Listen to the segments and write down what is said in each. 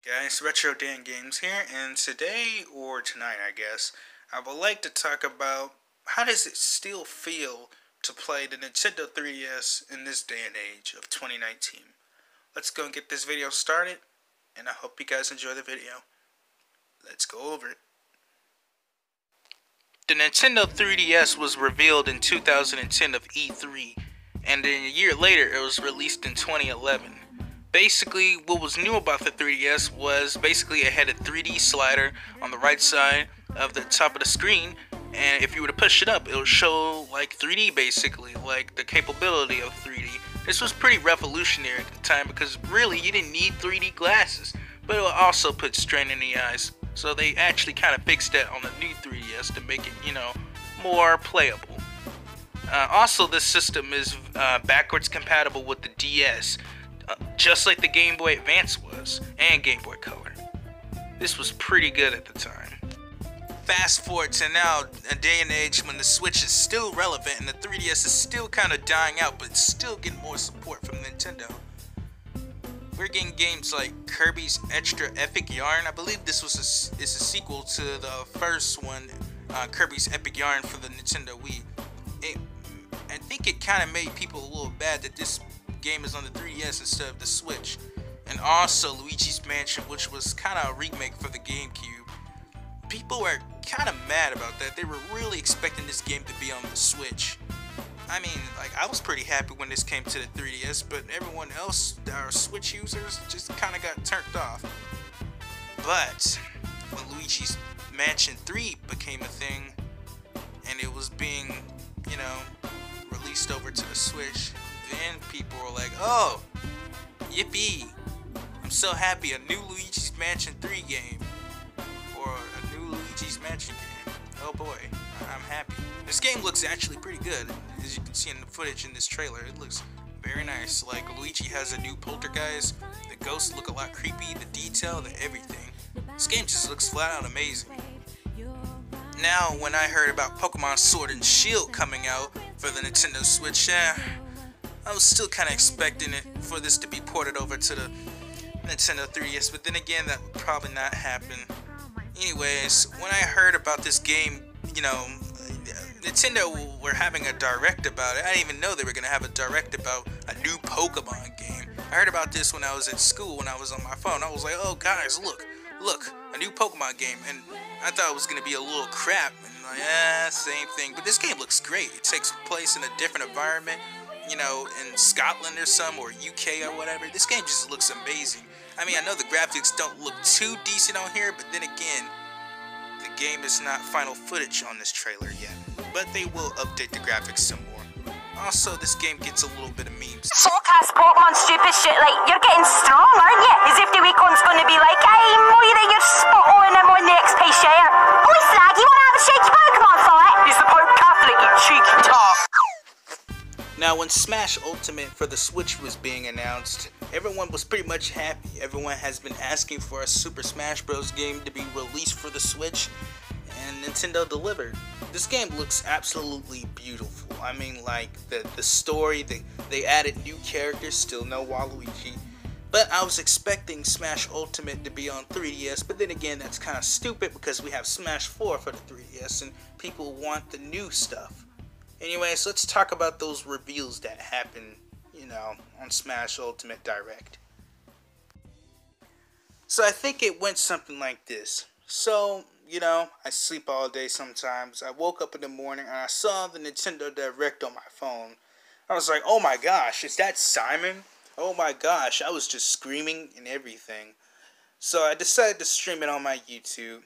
Guys, Retro Dan Games here, and today, or tonight I guess, I would like to talk about how does it still feel to play the Nintendo 3DS in this day and age of 2019. Let's go and get this video started, and I hope you guys enjoy the video. Let's go over it. The Nintendo 3DS was revealed in 2010 of E3, and then a year later it was released in 2011. Basically, what was new about the 3DS was basically it had a 3D slider on the right side of the top of the screen, and if you were to push it up, it would show like 3D basically, like the capability of 3D. This was pretty revolutionary at the time because really you didn't need 3D glasses, but it would also put strain in the eyes. So they actually kind of fixed that on the new 3DS to make it, more playable. Also, this system is backwards compatible with the DS. Just like the Game Boy Advance was, and Game Boy Color. This was pretty good at the time. Fast forward to now, a day and age when the Switch is still relevant and the 3DS is still kind of dying out, but still getting more support from Nintendo. We're getting games like Kirby's Extra Epic Yarn. I believe this was is a sequel to the first one, Kirby's Epic Yarn for the Nintendo Wii. I think it kind of made people a little bad that this game is on the 3DS instead of the Switch. And also Luigi's Mansion, which was kind of a remake for the GameCube. People were kind of mad about that. They were really expecting this game to be on the Switch. I mean, I was pretty happy when this came to the 3DS, but everyone else, our Switch users, just kind of got turned off. But when Luigi's Mansion 3 became a thing, and it was being, released over to the Switch, then people were like, oh, yippee, I'm so happy, a new Luigi's Mansion 3 game, or a new Luigi's Mansion game, oh boy, I'm happy. This game looks actually pretty good, as you can see in the footage in this trailer, it looks very nice. Like, Luigi has a new poltergeist, the ghosts look a lot creepy, the detail, the everything. This game just looks flat out amazing. Now, when I heard about Pokemon Sword and Shield coming out for the Nintendo Switch, I was still kind of expecting it for this to be ported over to the Nintendo 3DS, but then again, that would probably not happen. Anyways, when I heard about this game, Nintendo were having a direct about it. I didn't even know they were going to have a direct about a new Pokemon game. I heard about this when I was at school, when I was on my phone. I was like, oh guys, look, a new Pokemon game. And I thought it was going to be a little crap. And same thing. But this game looks great. It takes place in a different environment. In Scotland or or UK or whatever. This game just looks amazing. I mean, I know the graphics don't look too decent on here, but then again, the game is not final footage on this trailer yet. But they will update the graphics some more. Also, this game gets a little bit of memes. Forecast Pokemon stupid shit like, you're getting strong, aren't you? As if the Wacon's gonna be like, hey, Moira, you're spot on, I'm on the XP share. Oi, Slag, you wanna have a shaky Pokemon fight? He's the Pope Catholic, you cheeky top. Now, when Smash Ultimate for the Switch was being announced, everyone was pretty much happy. Everyone has been asking for a Super Smash Bros. Game to be released for the Switch, and Nintendo delivered. This game looks absolutely beautiful. I mean, like, the story, they added new characters, still no Waluigi. But I was expecting Smash Ultimate to be on 3DS, but then again, that's kind of stupid because we have Smash 4 for the 3DS, and people want the new stuff. Anyways, let's talk about those reveals that happened, on Smash Ultimate Direct. So I think it went something like this. So, I sleep all day sometimes. I woke up in the morning and I saw the Nintendo Direct on my phone. I was like, oh my gosh, is that Simon? Oh my gosh, I was just screaming and everything. So I decided to stream it on my YouTube.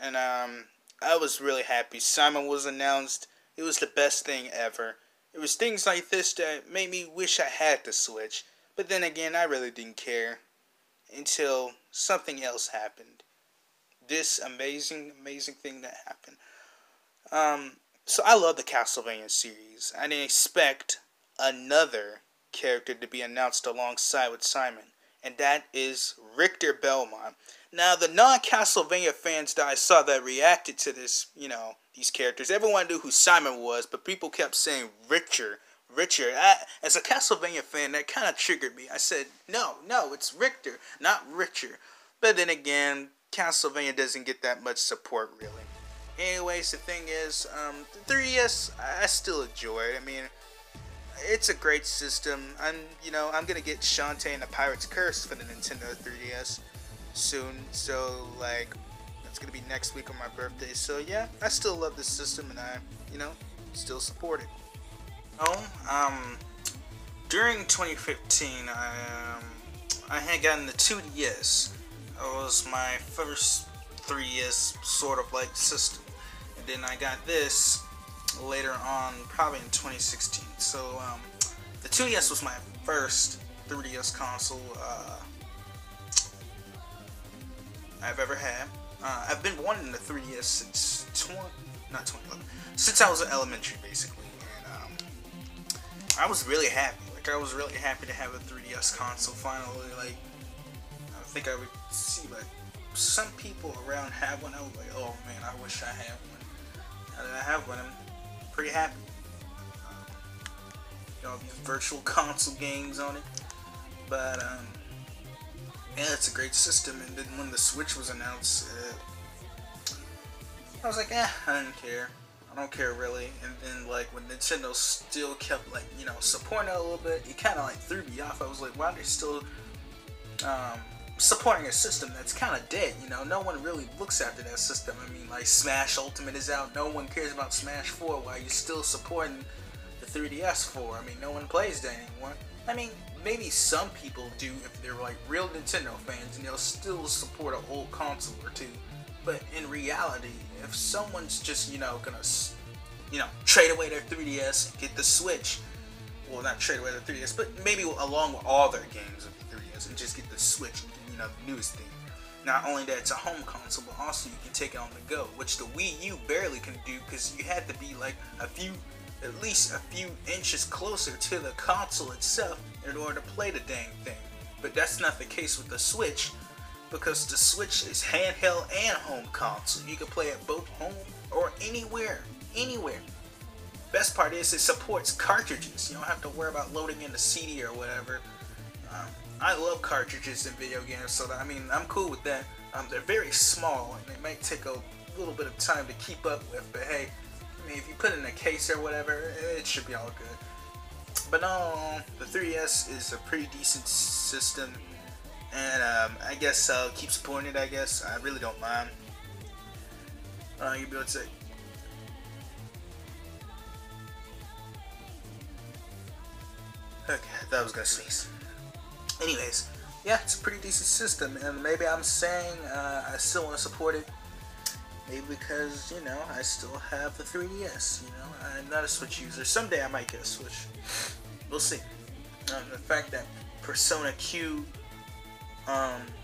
And I was really happy. Simon was announced. It was the best thing ever. It was things like this that made me wish I had the Switch. But then again, I really didn't care. Until something else happened. This amazing thing that happened. So I love the Castlevania series. I didn't expect another character to be announced alongside with Simon. And that is Richter Belmont. Now, the non-Castlevania fans that I saw that reacted to this, these characters, everyone knew who Simon was, but people kept saying Richard. As a Castlevania fan, that kind of triggered me. I said, no, it's Richter, not Richard. But then again, Castlevania doesn't get that much support really. Anyways, the thing is, the 3DS I still enjoy it. I mean, it's a great system. I'm gonna get Shantae and the Pirate's Curse for the Nintendo 3DS soon. So like, that's gonna be next week on my birthday. So yeah, I still love this system, and I, still support it. During 2015, I had gotten the 2DS. It was my first 3DS sort of like system, and then I got this later on, probably in 2016. So the 2DS was my first 3DS console I've ever had. I've been wanting the 3DS since since I was in elementary, basically, and I was really happy. Like, I was really happy to have a 3DS console finally. Like, I think I would see like some people around have one. I was like, oh man, I wish I had one. Now that I have one, I'm pretty happy. Got all these virtual console games on it, but yeah, it's a great system. And then when the Switch was announced, I was like, I didn't care. I don't care really. And then like when Nintendo still kept like, supporting it a little bit, it kind of like threw me off. I was like, why are they still supporting a system that's kind of dead? No one really looks after that system. I mean, like, Smash Ultimate is out. No one cares about Smash 4. Why are you still supporting the 3DS for? I mean, no one plays that anymore. I mean, maybe some people do if they're like real Nintendo fans, and they'll still support an old console or two. But in reality, if someone's just, gonna, trade away their 3DS, get the Switch, well, not trade away their 3DS, but maybe along with all their games of the 3DS, and just get the Switch, the newest thing. Not only that, it's a home console, but also you can take it on the go, which the Wii U barely can do, because you had to be like at least a few inches closer to the console itself in order to play the dang thing. But that's not the case with the Switch, because the Switch is handheld and home console. You can play it both home or anywhere. Best part is it supports cartridges. You don't have to worry about loading in the CD or whatever. I love cartridges in video games, so I'm cool with that. They're very small, and they might take a little bit of time to keep up with, but hey, if you put it in a case or whatever, it should be all good. But no, the 3DS is a pretty decent system, and I guess I'll keep supporting it. I guess I really don't mind. You'll be able to say, okay, I thought I was gonna sneeze. Anyways, yeah, it's a pretty decent system, and maybe I'm saying I still want to support it. Maybe because, I still have the 3DS, I'm not a Switch user. Someday I might get a Switch. We'll see. The fact that Persona Q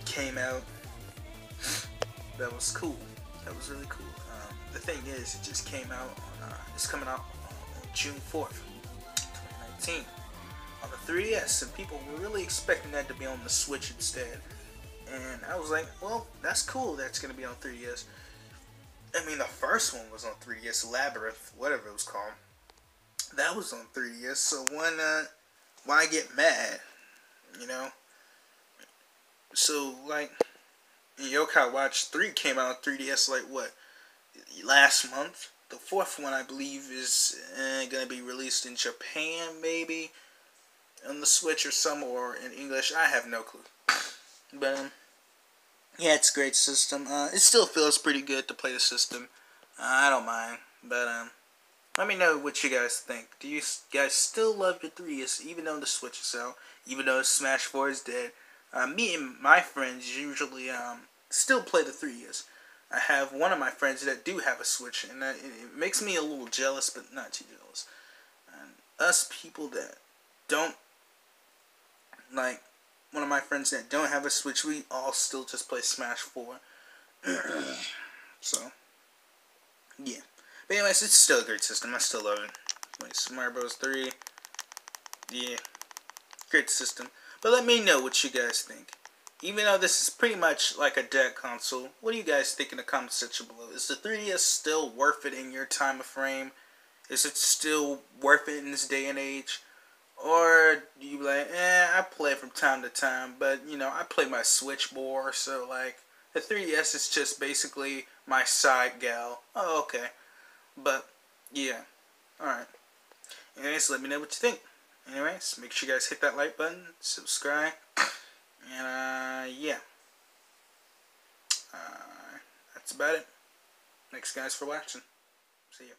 came out, that was cool. That was really cool. The thing is, it just came out it's coming out on June 4th, 2019. On the 3DS, and people were really expecting that to be on the Switch instead. And I was like, well, that's cool that's going to be on 3DS. I mean, the first one was on 3DS, Labyrinth, whatever it was called. That was on 3DS, so why get mad, So, like, Yokai Watch 3 came out on 3DS, like, what, last month? The fourth one, I believe, is going to be released in Japan, maybe, on the Switch or in English. I have no clue. But, yeah, it's a great system. It still feels pretty good to play the system. I don't mind. But, let me know what you guys think. Do you guys still love your 3DS, even though the Switch is out? Even though Smash 4 is dead? Me and my friends usually still play the 3DS. I have one of my friends that do have a Switch, and it makes me a little jealous, but not too jealous. And us people that don't, like, one of my friends that don't have a Switch, we all still just play Smash 4. So, yeah. But anyways, it's still a great system. I still love it. Like, Mario Bros. 3, yeah, great system. But let me know what you guys think. Even though this is pretty much like a dead console, what do you guys think in the comment section below? Is the 3DS still worth it in your time of frame? Is it still worth it in this day and age? Or you be like, I play from time to time, but you know, I play my Switch more, so like the 3DS is just basically my side gal. Oh, okay. But yeah. Alright. Anyways, let me know what you think. Anyways, make sure you guys hit that like button, subscribe, and yeah. That's about it. Thanks guys for watching. See ya.